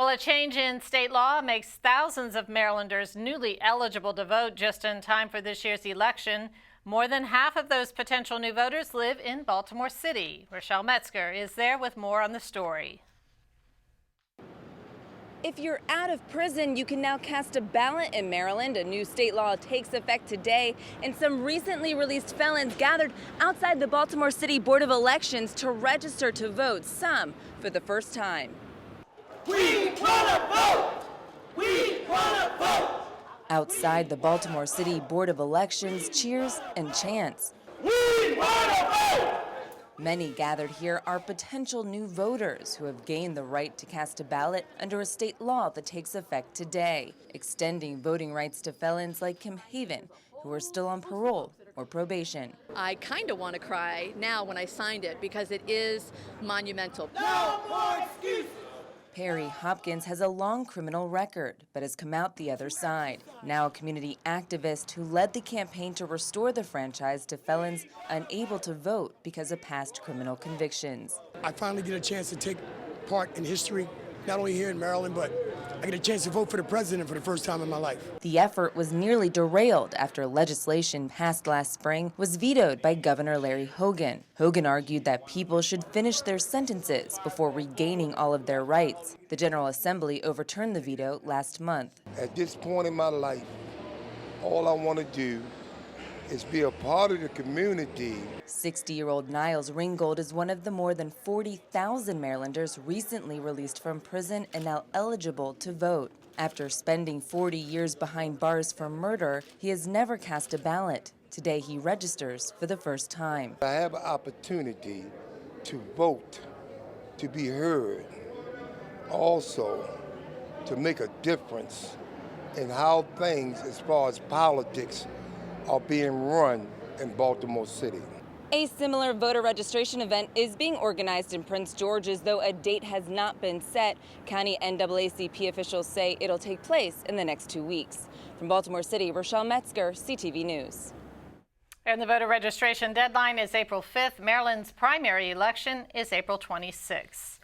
Well, a change in state law makes thousands of Marylanders newly eligible to vote just in time for this year's election. More than half of those potential new voters live in Baltimore City. Rochelle Metzger is there with more on the story. If you're out of prison, you can now cast a ballot in Maryland. A new state law takes effect today, and some recently released felons gathered outside the Baltimore City Board of Elections to register to vote, some for the first time. We wanna vote! We wanna vote! Outside the Baltimore City Board of Elections, cheers and chants. We wanna vote! Many gathered here are potential new voters who have gained the right to cast a ballot under a state law that takes effect today, extending voting rights to felons like Kim Haven, who are still on parole or probation. I kind of want to cry now when I signed it because it is monumental. No more excuses! Perry Hopkins has a long criminal record, but has come out the other side. Now a community activist who led the campaign to restore the franchise to felons unable to vote because of past criminal convictions. I finally get a chance to take part in history, not only here in Maryland, but I get a chance to vote for the president for the first time in my life. The effort was nearly derailed after legislation passed last spring was vetoed by Governor Larry Hogan. Hogan argued that people should finish their sentences before regaining all of their rights. The General Assembly overturned the veto last month. At this point in my life, all I want to do is be a part of the community. 60-year-old Niles Ringgold is one of the more than 40,000 Marylanders recently released from prison and now eligible to vote. After spending 40 years behind bars for murder, he has never cast a ballot. Today he registers for the first time. I have an opportunity to vote, to be heard, also to make a difference in how things as far as politics are being run in Baltimore City. A similar voter registration event is being organized in Prince George's, though a date has not been set. County NAACP officials say it'll take place in the next 2 weeks. From Baltimore City, Rochelle Metzger, CTV News. And the voter registration deadline is April 5th. Maryland's primary election is April 26th.